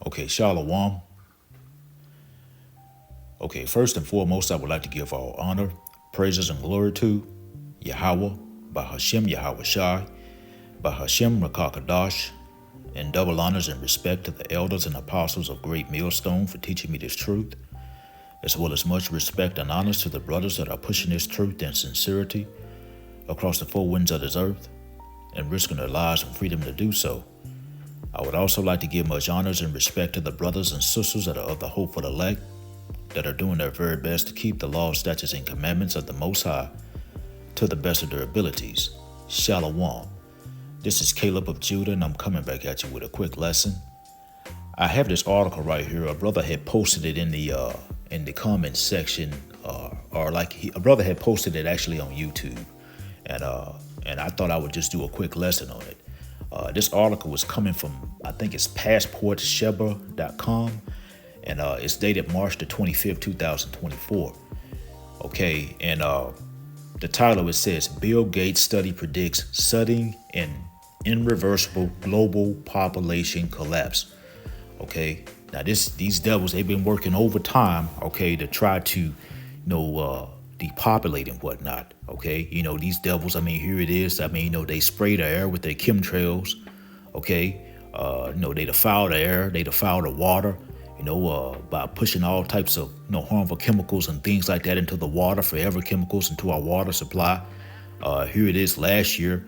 Okay, Shalom. Okay, first and foremost, I would like to give all honor, praises, and glory to Yahweh, Bahashem Yahweh Shai, Bahashem Rakakadash, and double honors and respect to the elders and apostles of Great Millstone for teaching me this truth, as well as much respect and honors to the brothers that are pushing this truth and sincerity across the four winds of this earth and risking their lives and freedom to do so. I would also like to give much honors and respect to the brothers and sisters that are of the hopeful elect, that are doing their very best to keep the law, statutes, and commandments of the Most High to the best of their abilities. Shalom. This is Caleb of Judah, and I'm coming back at you with a quick lesson. I have this article right here. A brother had posted it in the comment section, a brother had posted it actually on YouTube, and I thought I would just do a quick lesson on it. This article was coming from, I think it's passportsheba.com, and it's dated March the 25th, 2024. Okay, and the title, it says, Bill Gates study predicts sudden and irreversible global population collapse. Okay, now these devils, they've been working overtime, okay, to try to, depopulate and whatnot. Okay, these devils, here it is. They spray the air with their chemtrails. Okay, they defile the air, they defile the water, by pushing all types of, harmful chemicals and things like that into the water, forever chemicals into our water supply. Here it is. Last year,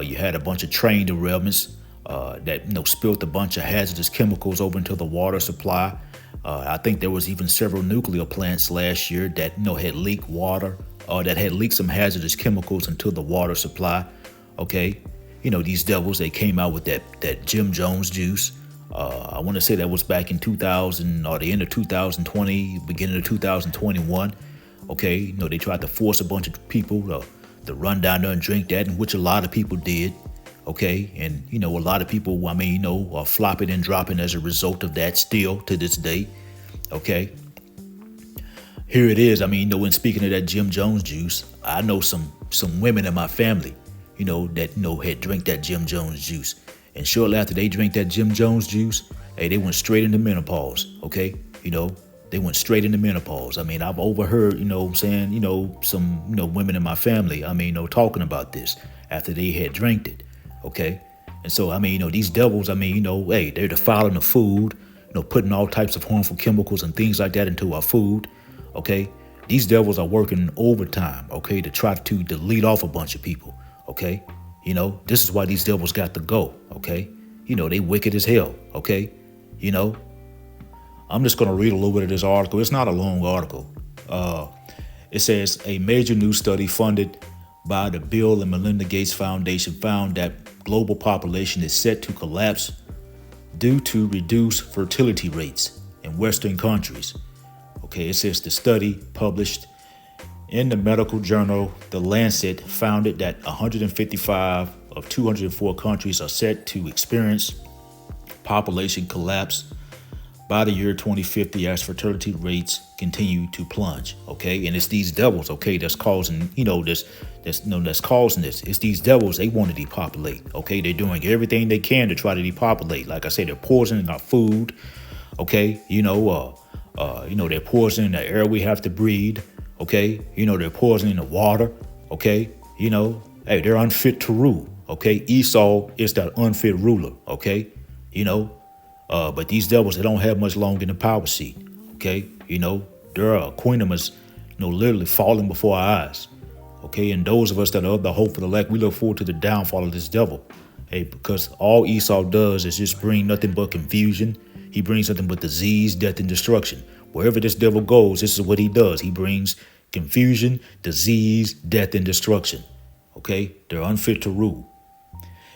you had a bunch of train derailments that, spilled a bunch of hazardous chemicals over into the water supply. I think there was even several nuclear plants last year that, had leaked water, that had leaked some hazardous chemicals into the water supply. Okay. These devils, they came out with that Jim Jones juice. I want to say that was back in 2000 or the end of 2020, beginning of 2021. Okay. They tried to force a bunch of people to run down there and drink that, and which a lot of people did. Okay. And, a lot of people, are flopping and dropping as a result of that still to this day. Okay. Here it is. When speaking of that Jim Jones juice, I know some women in my family, that, had drank that Jim Jones juice. And shortly after they drank that Jim Jones juice, hey, they went straight into menopause. Okay. They went straight into menopause. I've overheard, some, women in my family, talking about this after they had drank it. Okay. And so, these devils, hey, they're defiling the food, putting all types of harmful chemicals and things like that into our food. Okay. These devils are working overtime, okay, to try to delete off a bunch of people. Okay. This is why these devils got to go. Okay. They wicked as hell. Okay. I'm just going to read a little bit of this article. It's not a long article. It says a major new study funded by the Bill and Melinda Gates Foundation found that global population is set to collapse due to reduced fertility rates in Western countries. Okay, it says the study published in the medical journal The Lancet found that 155 of 204 countries are set to experience population collapse by the year 2050 as fertility rates continue to plunge. Okay, and it's these devils, okay, that's causing, that's causing this. It's these devils, they want to depopulate. Okay, they're doing everything they can to try to depopulate. Like I say, they're poisoning our food. Okay, they're poisoning the air we have to breathe. Okay, they're poisoning the water. Okay, hey, they're unfit to rule. Okay, Esau is that unfit ruler. Okay, but these devils, they don't have much longer in the power seat. Okay, their queendom is, literally falling before our eyes. Okay, and those of us that are of the hope for the elect, we look forward to the downfall of this devil. Hey, because all Esau does is just bring nothing but confusion. He brings nothing but disease, death, and destruction. Wherever this devil goes, this is what he does. He brings confusion, disease, death, and destruction. Okay, they're unfit to rule.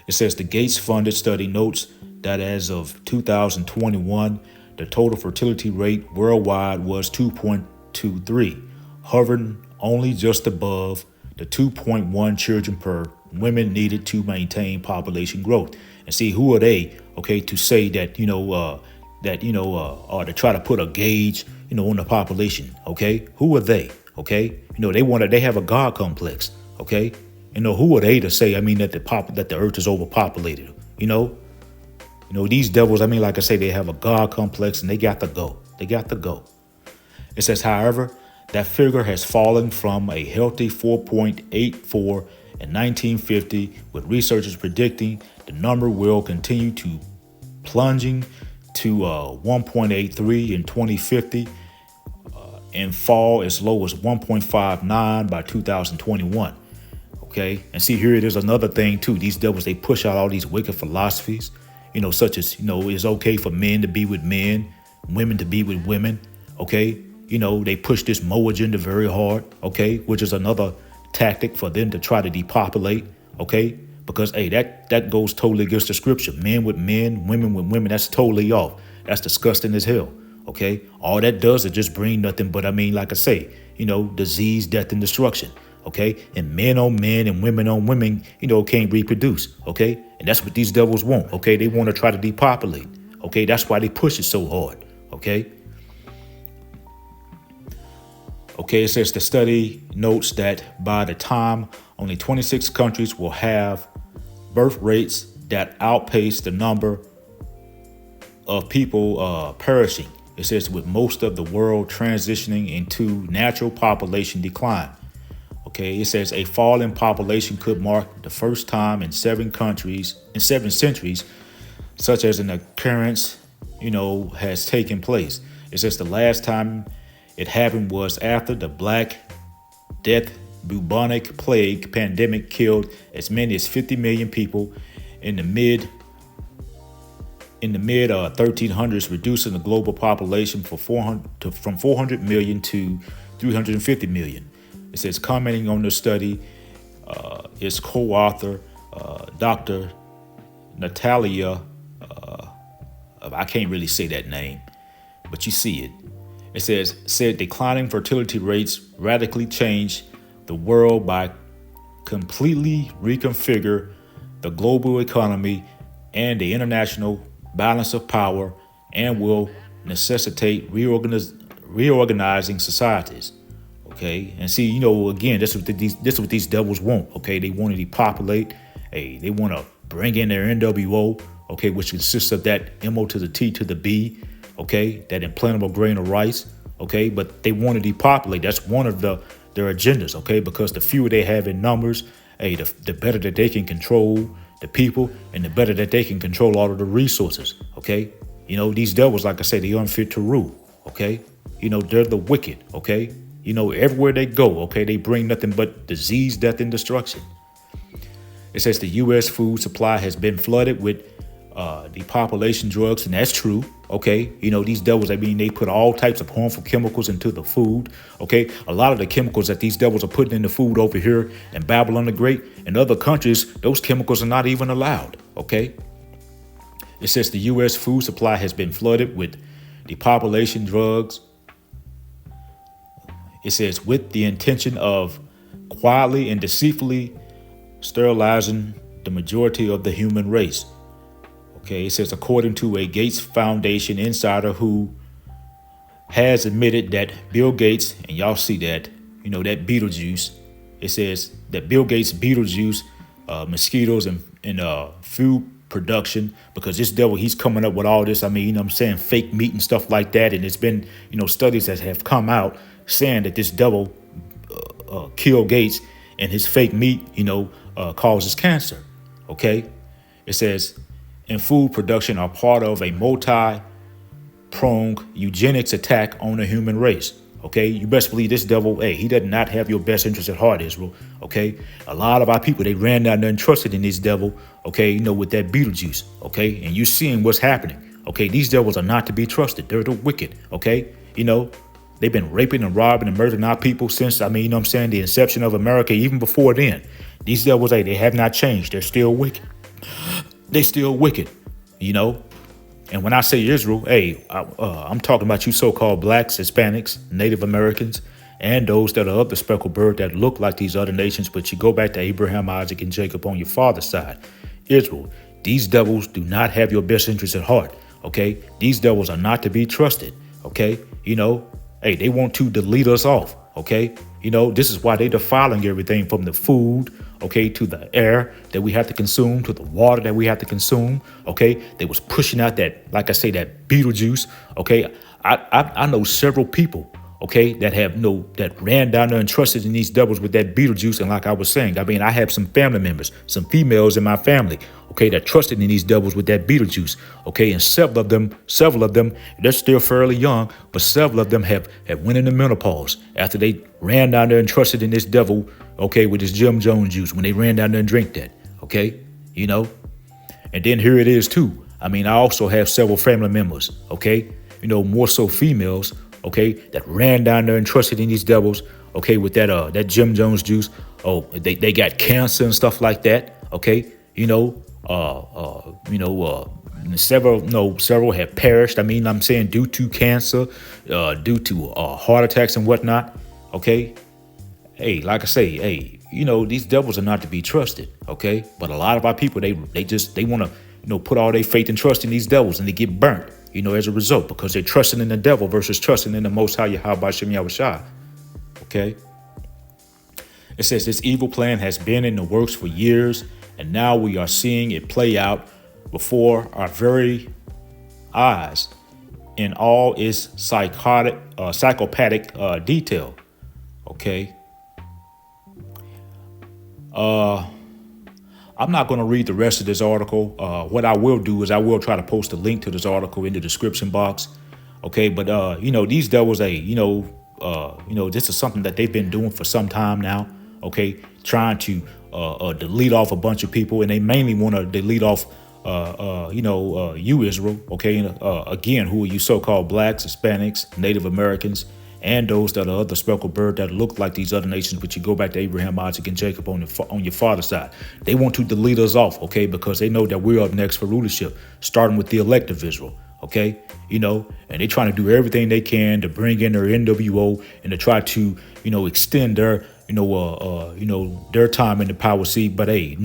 It says the Gates-funded study notes that as of 2021, the total fertility rate worldwide was 2.23, hovering only just above the 2.1 children per women needed to maintain population growth. And see, who are they, okay, to say that, or to try to put a gauge, on the population, okay? Who are they, okay? They have a God complex, okay? Who are they to say, that the earth is overpopulated, You know, these devils, I mean, like I say, they have a God complex and they got to go. They got to go. It says, however, that figure has fallen from a healthy 4.84 in 1950, with researchers predicting the number will continue to plunging to 1.83 in 2050 and fall as low as 1.59 by 2021. Okay, and see, here it is another thing too. These devils, they push out all these wicked philosophies, you know, such as, you know, it's okay for men to be with men, women to be with women. Okay, you know, they push this Mo agenda very hard. Okay, which is another tactic for them to try to depopulate. Okay, because hey, that goes totally against the scripture. Men with men, women with women. That's totally off. That's disgusting as hell. Okay, all that does is just bring nothing but, I mean, like I say, you know, disease, death, and destruction. Okay, and men on men and women on women, you know, can't reproduce. Okay, and that's what these devils want. Okay, they want to try to depopulate. Okay, that's why they push it so hard. Okay. Okay, it says the study notes that by the time only 26 countries will have birth rates that outpace the number of people perishing. It says with most of the world transitioning into natural population decline. Okay, it says a fall in population could mark the first time in 7 centuries, such as an occurrence, you know, has taken place. It says the last time it happened was after the Black Death bubonic plague pandemic killed as many as 50 million people in the mid 1300s, reducing the global population from 400 million to 350 million. It says, commenting on the study, its co-author, Dr. Natalia, I can't really say that name, but you see it. It said declining fertility rates radically change the world by completely reconfigure the global economy and the international balance of power, and will necessitate reorganizing societies. Okay, and see, you know, again, this is what these devils want. Okay, they want to depopulate. Hey, they want to bring in their NWO. Okay, which consists of that MO to the T to the B. Okay, that implantable grain of rice. Okay, but they want to depopulate. That's one of their agendas. Okay, because the fewer they have in numbers, hey, the better that they can control the people, and the better that they can control all of the resources. Okay, you know, these devils, like I say, they unfit to rule. Okay, you know, they're the wicked. Okay. You know, everywhere they go, okay, they bring nothing but disease, death, and destruction. It says the U.S. food supply has been flooded with depopulation drugs, and that's true. Okay, you know, these devils, I mean, they put all types of harmful chemicals into the food. Okay, a lot of the chemicals that these devils are putting in the food over here in Babylon the Great and other countries, those chemicals are not even allowed. Okay, it says the U.S. food supply has been flooded with depopulation drugs. It says with the intention of quietly and deceitfully sterilizing the majority of the human race. Okay, it says according to a Gates Foundation insider who has admitted that Bill Gates, and y'all see that, you know, that Beetlejuice, it says that Bill Gates Beetlejuice, mosquitoes and food production, because this devil, he's coming up with all this, I mean, you know what I'm saying, fake meat and stuff like that. And it's been, you know, studies that have come out saying that this devil killed Gates and his fake meat, you know, causes cancer. Okay, it says, and food production are part of a multi-pronged eugenics attack on the human race. Okay, you best believe this devil, hey, he does not have your best interest at heart, Israel. Okay, a lot of our people, they ran down there and trusted in this devil. Okay, you know, with that Beetlejuice. Okay, and you seeing what's happening. Okay, these devils are not to be trusted. They're the wicked. Okay, you know, they've been raping and robbing and murdering our people since, I mean, you know what I'm saying, the inception of America, even before then. These devils, hey, they have not changed. They're still wicked. They still wicked, you know. And when I say Israel, hey, I'm talking about you so-called blacks, Hispanics, Native Americans, and those that are of the speckled bird that look like these other nations, but you go back to Abraham, Isaac, and Jacob on your father's side. Israel, these devils do not have your best interest at heart, okay? These devils are not to be trusted, okay? You know, hey, they want to delete us off, okay? You know, this is why they defiling everything from the food, okay, to the air that we have to consume, to the water that we have to consume, okay. They was pushing out that, like I say, that Beetlejuice, okay. I know several people, okay, that ran down there and trusted in these devils with that Beetlejuice. And like I was saying, I mean, I have some family members, some females in my family, okay, that trusted in these devils with that Beetlejuice, okay. And several of them, they're still fairly young, but several of them have went into menopause after they ran down there and trusted in this devil, okay, with this Jim Jones juice, when they ran down there and drank that, okay, And then here it is too. I mean, I also have several family members, okay, more so females, okay, that ran down there and trusted in these devils, okay, with that Jim Jones juice. Oh, they got cancer and stuff like that, okay, several have perished. I mean, I'm saying due to cancer, due to heart attacks and whatnot, okay. Hey, like I say, hey, these devils are not to be trusted, okay. But a lot of our people, they want to, put all their faith and trust in these devils, and they get burnt, as a result, because they're trusting in the devil versus trusting in the Most High Yahweh Shem Yahushua. Okay. It says this evil plan has been in the works for years, and now we are seeing it play out before our very eyes in all its psychopathic detail. Okay. I'm not going to read the rest of this article. What I will do is I will try to post a link to this article in the description box. Okay, but these devils, this is something that they've been doing for some time now. Okay, trying to delete off a bunch of people, and they mainly want to delete off you, Israel. Okay, again, who are you so-called blacks, Hispanics, Native Americans, and those that are other speckled bird that look like these other nations, but you go back to Abraham, Isaac, and Jacob on your father's side. They want to delete us off, okay, because they know that we're up next for rulership, starting with the elect of Israel, okay, and they're trying to do everything they can to bring in their NWO and to try to, extend their, their time in the power seat. But hey,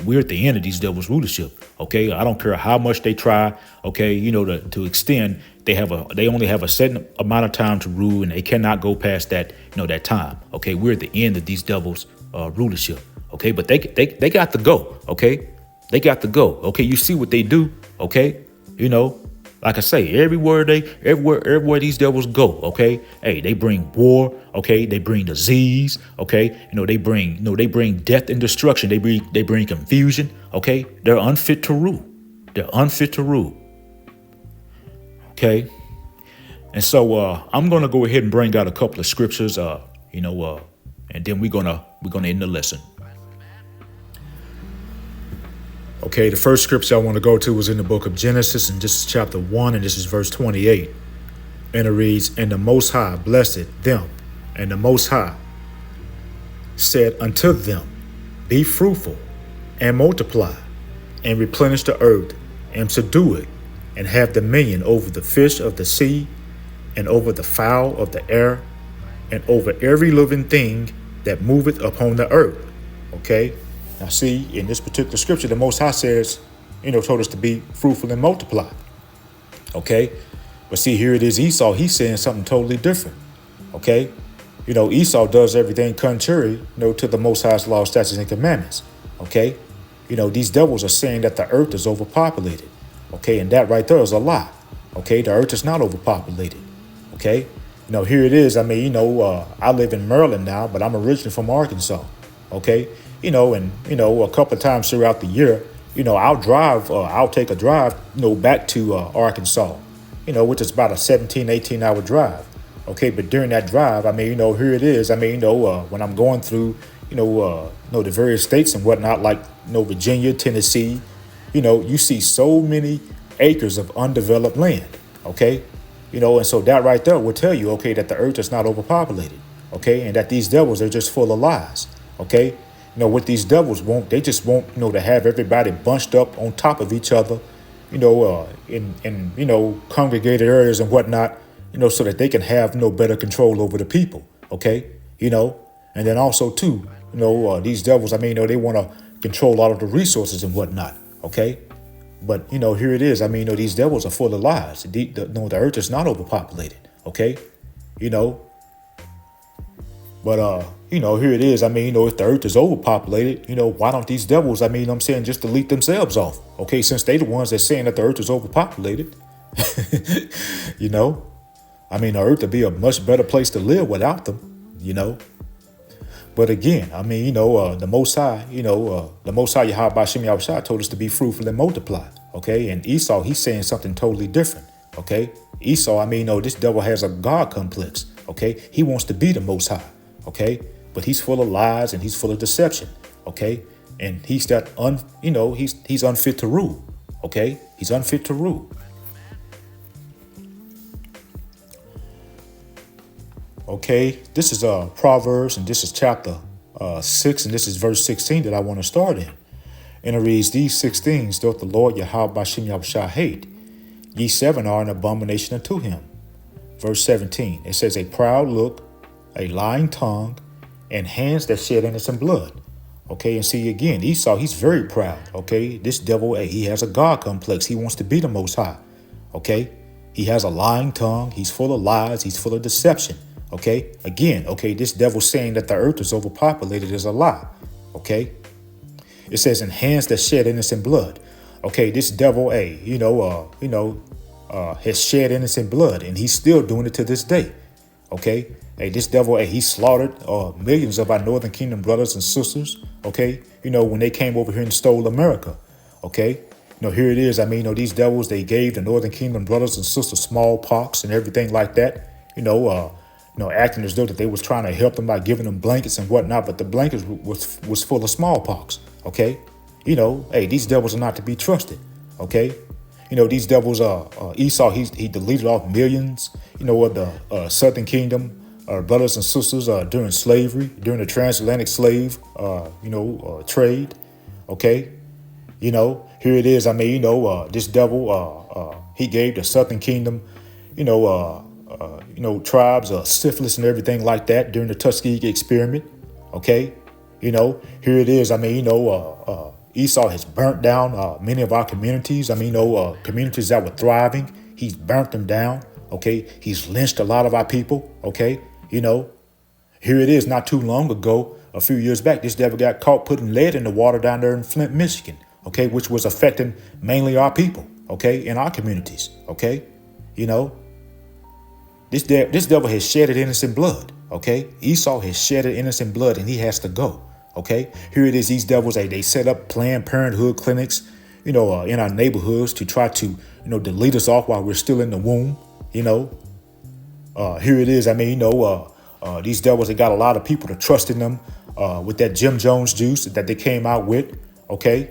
we're at the end of these devils' rulership, okay. I don't care how much they try, okay, to extend. They only have a certain amount of time to rule, and they cannot go past that, that time. Okay, we're at the end of these devils' rulership. Okay, but they got to go. Okay, they got to go. Okay, you see what they do. Okay, like I say, everywhere these devils go. Okay, hey, they bring war. Okay, they bring disease. Okay, they bring death and destruction. They bring confusion. Okay, they're unfit to rule. They're unfit to rule. Okay, and so I'm gonna go ahead and bring out a couple of scriptures, and then we're gonna end the lesson. Okay, the first scripture I want to go to was in the book of Genesis, and this is chapter 1, and this is verse 28, and it reads, "And the Most High blessed them, and the Most High said unto them, Be fruitful, and multiply, and replenish the earth, and subdue it, and have dominion over the fish of the sea, and over the fowl of the air, and over every living thing that moveth upon the earth." Okay, now see, in this particular scripture, the Most High says, told us to be fruitful and multiply. Okay, but see, here it is Esau, he's saying something totally different. Okay, Esau does everything contrary, to the Most High's law, statutes, and commandments. Okay, these devils are saying that the earth is overpopulated. Okay, and that right there is a lie. Okay, the earth is not overpopulated. Okay, here it is. I mean, I live in Maryland now, but I'm originally from Arkansas. Okay, and a couple of times throughout the year, I'll take a drive, back to Arkansas, which is about a 17, 18-hour drive. Okay, but during that drive, I mean, here it is. I mean, when I'm going through, the various states and whatnot, like, Virginia, Tennessee, you see so many acres of undeveloped land, okay? And so that right there will tell you, okay, that the earth is not overpopulated, okay? And that these devils are just full of lies, okay? What these devils want, they just want, to have everybody bunched up on top of each other, in congregated areas and whatnot, so that they can have better control over the people, okay? And then also too, these devils, I mean, they want to control all of the resources and whatnot. Okay, but here it is. I mean, these devils are full of lies. The earth is not overpopulated. Okay, But here it is. I mean, if the earth is overpopulated, why don't these devils, I'm saying, just delete themselves off? Okay, since they the ones that's saying that the earth is overpopulated. you know, the earth would be a much better place to live without them. But again, the Most High, the Most High Yahweh Shem Yahushua told us to be fruitful and multiply. Okay, and Esau, he's saying something totally different. Okay, Esau, this devil has a God complex. Okay, he wants to be the Most High. Okay, but he's full of lies and he's full of deception. Okay, and he's he's unfit to rule. Okay, he's unfit to rule. Okay, this is Proverbs, and this is chapter 6, and this is verse 16 that I want to start in. And it reads, "These 6 things doth the Lord Yahweh Shem Yahushua hate. Ye 7 are an abomination unto him." Verse 17, it says, "A proud look, a lying tongue, and hands that shed innocent blood." Okay, and see again, Esau, he's very proud. Okay, this devil, he has a God complex. He wants to be the Most High. Okay, he has a lying tongue. He's full of lies. He's full of deception. Okay, again, this devil saying that the earth is overpopulated is a lie. Okay, it says, "In hands that shed innocent blood." Okay, this devil, has shed innocent blood, and he's still doing it to this day. Okay, this devil, he slaughtered millions of our Northern Kingdom brothers and sisters. Okay, when they came over here and stole America. Okay, here it is. These devils, they gave the Northern Kingdom brothers and sisters smallpox and everything like that. Acting as though that they was trying to help them by giving them blankets and whatnot, but the blankets was full of smallpox. Okay, these devils are not to be trusted. Okay, these devils Esau, he deleted off millions, of the Southern Kingdom brothers and sisters during slavery, during the transatlantic slave trade. Okay, here it is. This devil he gave the Southern Kingdom, tribes syphilis and everything like that during the Tuskegee experiment. Okay, here it is. Esau has burnt down many of our communities. Communities that were thriving, he's burnt them down. Okay, he's lynched a lot of our people. Okay, here it is. Not too long ago, a few years back, this devil got caught putting lead in the water down there in Flint, Michigan. Okay, which was affecting mainly our people. Okay, in our communities. Okay, This devil has shedded innocent blood. Okay, Esau has shedded innocent blood, and he has to go. Okay, here it is. These devils, they set up Planned Parenthood clinics, in our neighborhoods to try to, delete us off while we're still in the womb. Here it is. These devils, they got a lot of people to trust in them with that Jim Jones juice that they came out with. Okay,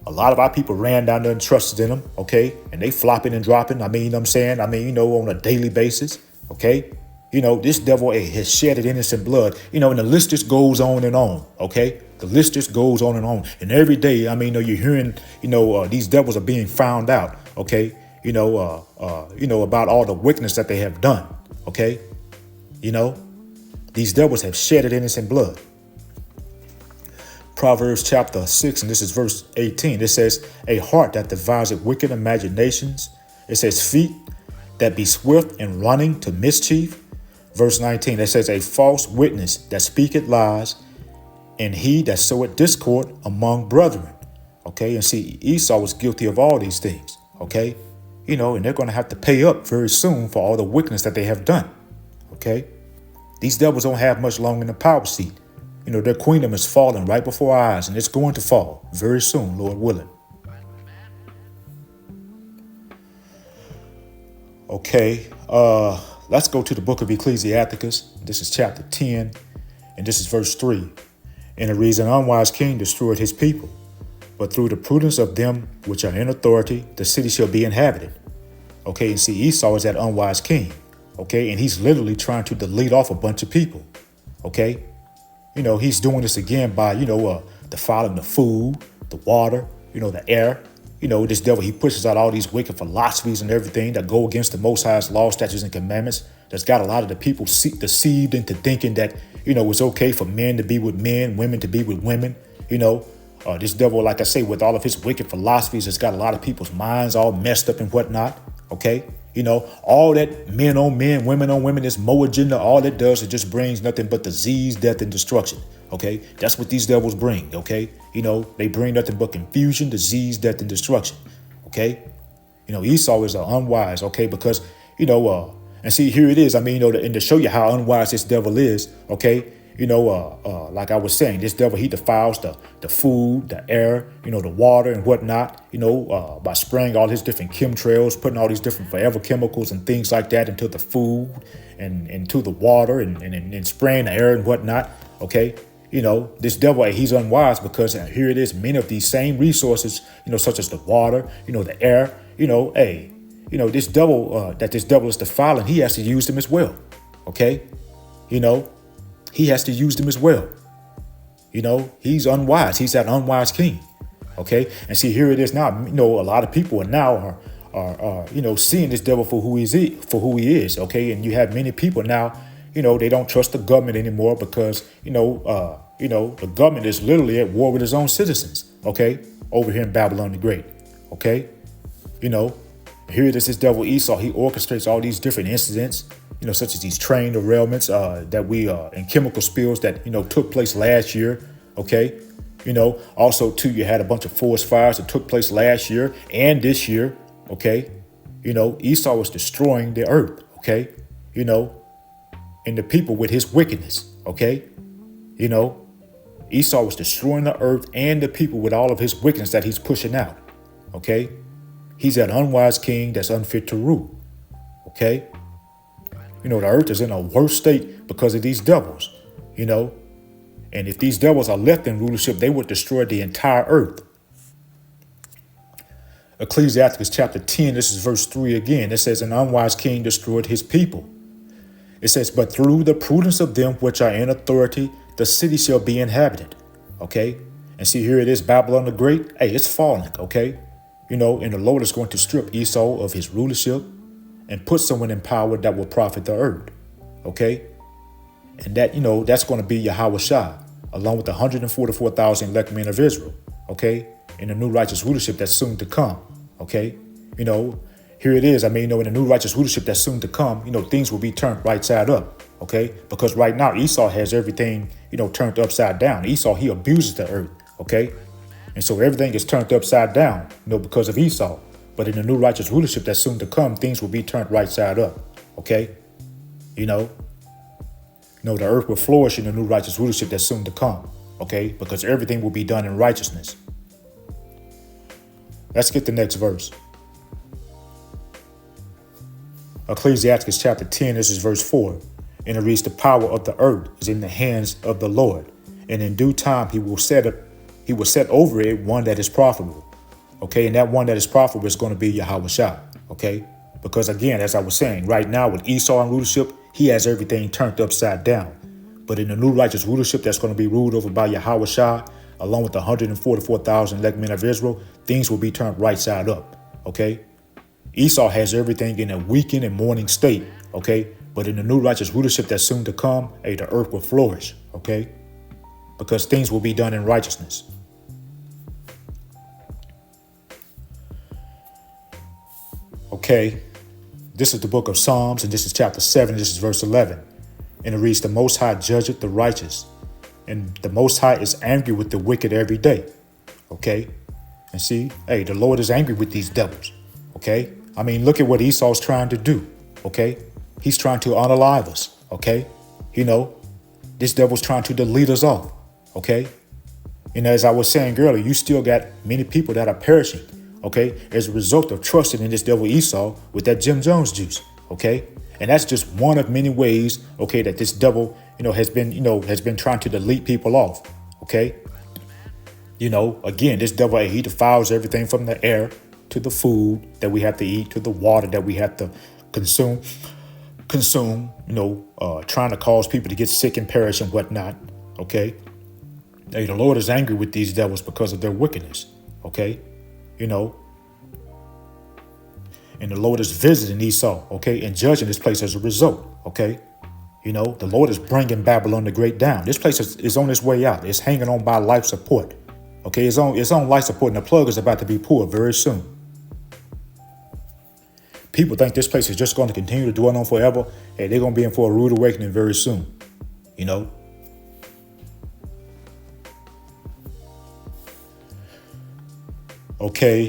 a lot of our people ran down there and trusted in them. Okay, and they flopping and dropping. On a daily basis. Okay. This devil has shedded innocent blood, and the list just goes on and on. Okay, the list just goes on and on. And every day, you're hearing, these devils are being found out. Okay, about all the wickedness that they have done. Okay, these devils have shedded innocent blood. Proverbs chapter 6, and this is verse 18. It says, "A heart that deviseth wicked imaginations." It says, "Feet that be swift in running to mischief." Verse 19, it says, "A false witness that speaketh lies, and he that soweth discord among brethren." Okay, and see, Esau was guilty of all these things. Okay, and they're going to have to pay up very soon for all the wickedness that they have done. Okay, these devils don't have much longer in the power seat. Their kingdom is falling right before our eyes, and it's going to fall very soon, Lord willing. Okay, let's go to the book of Ecclesiasticus. This is chapter 10, and this is verse 3. "And it reads, An unwise king destroyed his people, but through the prudence of them which are in authority, the city shall be inhabited." Okay, and see, Esau is that unwise king. Okay, and he's literally trying to delete off a bunch of people. Okay, he's doing this again by, defiling the food, the water, the air. This devil, he pushes out all these wicked philosophies and everything that go against the Most High's law, statutes, and commandments. That's got a lot of the people deceived into thinking that, it's okay for men to be with men, women to be with women. This devil, like I say, with all of his wicked philosophies, has got a lot of people's minds all messed up and whatnot. Okay, All that men on men, women on women, this Mo agenda, all it does, it just brings nothing but disease, death, and destruction. Okay, that's what these devils bring. Okay, they bring nothing but confusion, disease, death, and destruction. Okay, Esau is unwise. Okay, because and see, here it is. I mean, and to show you how unwise this devil is. Okay, like I was saying, this devil, he defiles the food, the air, the water and whatnot, by spraying all his different chemtrails, putting all these different forever chemicals and things like that into the food and into the water and spraying the air and whatnot. Okay. This devil, he's unwise because here it is, many of these same resources, such as the water, the air, this devil, that this devil is defiling, he has to use them as well. Okay. He has to use them as well. He's unwise. He's that unwise king. Okay. And see, here it is now. A lot of people now are seeing this devil for who he is. Okay. And you have many people now, they don't trust the government anymore because, the government is literally at war with his own citizens. Okay. Over here in Babylon the Great. Okay. Here it is, this devil Esau. He orchestrates all these different incidents, such as these train derailments and chemical spills that, took place last year. Okay. Also, too, you had a bunch of forest fires that took place last year and this year. Okay. Esau was destroying the earth. Okay. And the people with his wickedness. Okay. Esau was destroying the earth and the people with all of his wickedness that he's pushing out. Okay. He's an unwise king that's unfit to rule. Okay. The earth is in a worse state because of these devils, and if these devils are left in rulership, they would destroy the entire earth. Ecclesiastes chapter 10, this is verse 3 again. It says, an unwise king destroyed his people. It says, but through the prudence of them which are in authority, the city shall be inhabited. Okay. And see, here it is, Babylon the Great. Hey, it's falling. Okay. And the Lord is going to strip Esau of his rulership and put someone in power that will profit the earth. Okay. And that, that's going to be Yahweh Shai, along with the 144,000 elect men of Israel. Okay. In the new righteous rulership that's soon to come. Okay. Here it is. I mean, in the new righteous rulership that's soon to come, things will be turned right side up. Okay. Because right now Esau has everything, turned upside down. Esau, he abuses the earth. Okay. And so everything is turned upside down, because of Esau. But in the new righteous rulership that's soon to come, things will be turned right side up. Okay. The earth will flourish in the new righteous rulership that's soon to come. Okay. Because everything will be done in righteousness. Let's get the next verse. Ecclesiastes chapter 10, this is verse 4. And it reads, the power of the earth is in the hands of the Lord. And in due time he will set over it one that is profitable. Okay, and that one that is profitable is going to be Yahweh Shai. Okay, because again, as I was saying, right now with Esau in rulership, he has everything turned upside down. But in the new righteous rulership that's going to be ruled over by Yahweh Shai, along with the 144,000 elect men of Israel, things will be turned right side up. Okay, Esau has everything in a weakened and mourning state. Okay, but in the new righteous rulership that's soon to come, the earth will flourish. Okay, because things will be done in righteousness. Okay, this is the book of Psalms, and this is chapter 7, this is verse 11. And it reads, the Most High judgeth the righteous, and the Most High is angry with the wicked every day. Okay, and see, the Lord is angry with these devils. Okay, I mean, look at what Esau's trying to do. Okay, he's trying to unalive us. Okay, this devil's trying to delete us off. Okay, and as I was saying earlier, you still got many people that are perishing. Okay, as a result of trusting in this devil Esau with that Jim Jones juice. Okay, and that's just one of many ways. Okay, that this devil, has been trying to delete people off. Okay, again, this devil, he defiles everything from the air to the food that we have to eat to the water that we have to consume. Trying to cause people to get sick and perish and whatnot. Okay, the Lord is angry with these devils because of their wickedness. Okay. And the Lord is visiting Esau, okay, and judging this place as a result, okay. The Lord is bringing Babylon the Great down. This place is on its way out. It's hanging on by life support, okay. It's on life support, and the plug is about to be pulled very soon. people think this place is just going to continue to dwell on forever. Hey, they're going to be in for a rude awakening very soon. You know? Okay,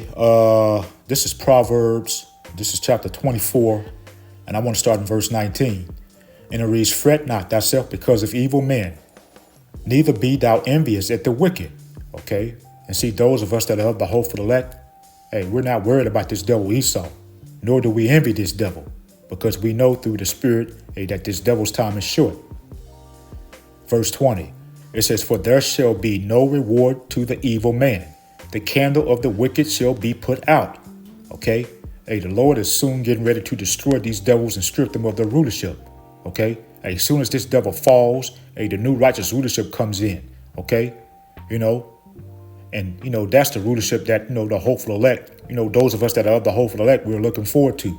this is Proverbs. This is chapter 24, and I want to start in verse 19. And it reads, "Fret not thyself because of evil men, neither be thou envious at the wicked." Okay, and see, those of us that are of the hopeful elect, hey, we're not worried about this devil Esau, nor do we envy this devil, because we know through the Spirit, hey, that this devil's time is short. Verse 20, it says, "For there shall be no reward to the evil man. The candle of the wicked shall be put out." Okay? Hey, the Lord is soon getting ready to destroy these devils and strip them of their rulership. Okay? Hey, as soon as this devil falls, hey, the new righteous rulership comes in. Okay? You know? And, you know, that's the rulership that, you know, the hopeful elect, you know, those of us that are of the hopeful elect, we're looking forward to.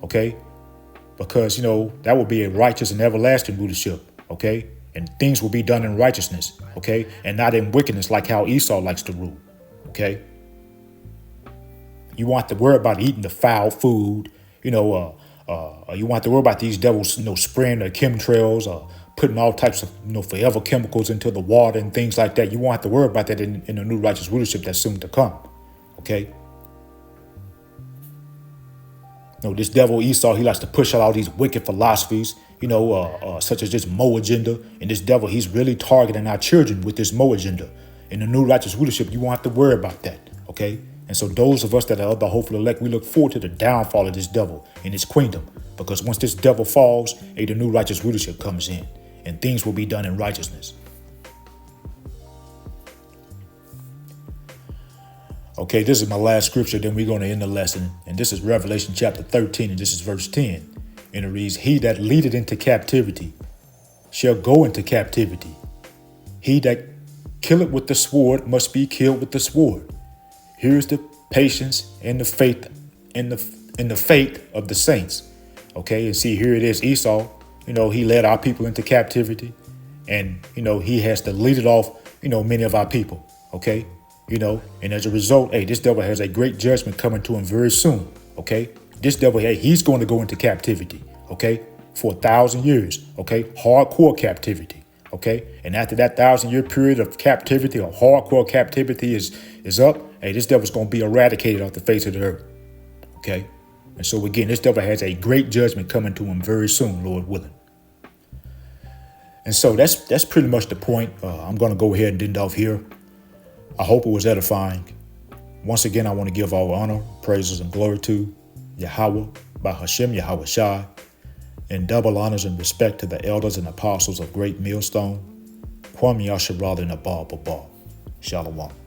Okay? Because, you know, that will be a righteous and everlasting rulership. Okay? And things will be done in righteousness. Okay? And not in wickedness like how Esau likes to rule. Okay, you want to worry about eating the foul food, you know. You want to worry about these devils, you know, spraying the chemtrails, putting all types of, you know, forever chemicals into the water and things like that. You won't have to worry about that in the new righteous rulership that's soon to come. Okay. You know, this devil Esau, he likes to push out all these wicked philosophies, you know, such as this Mo agenda. And this devil, he's really targeting our children with this Mo agenda. In the new righteous rulership, you won't have to worry about that, okay? And so those of us that are of the hopeful elect, we look forward to the downfall of this devil and his kingdom. Because once this devil falls, the new righteous rulership comes in, and things will be done in righteousness. Okay, this is my last scripture, then we're going to end the lesson. And this is Revelation chapter 13, and this is verse 10. And it reads, "He that leadeth into captivity shall go into captivity. He that killeth with the sword must be killed with the sword. Here's the patience and the faith and the fate of the saints." Okay, and see, here it is, Esau, you know, he led our people into captivity, and, you know, he has to lead it off, you know, many of our people. Okay, you know, and as a result, hey, this devil has a great judgment coming to him very soon. Okay, this devil, hey, he's going to go into captivity. Okay, for 1,000 years. Okay, hardcore captivity. Okay, and after that 1,000-year period of captivity, or hardcore captivity is up, hey, this devil's going to be eradicated off the face of the earth. Okay, and so again, this devil has a great judgment coming to him very soon, Lord willing. And so that's pretty much the point. I'm going to go ahead and end off here. I hope it was edifying. Once again, I want to give all honor, praises, and glory to Yahweh, by Hashem Yahweh Shai, and double honors and respect to the elders and apostles of Great Millstone, Kwame Yasharala and Abba Baba. Shalom.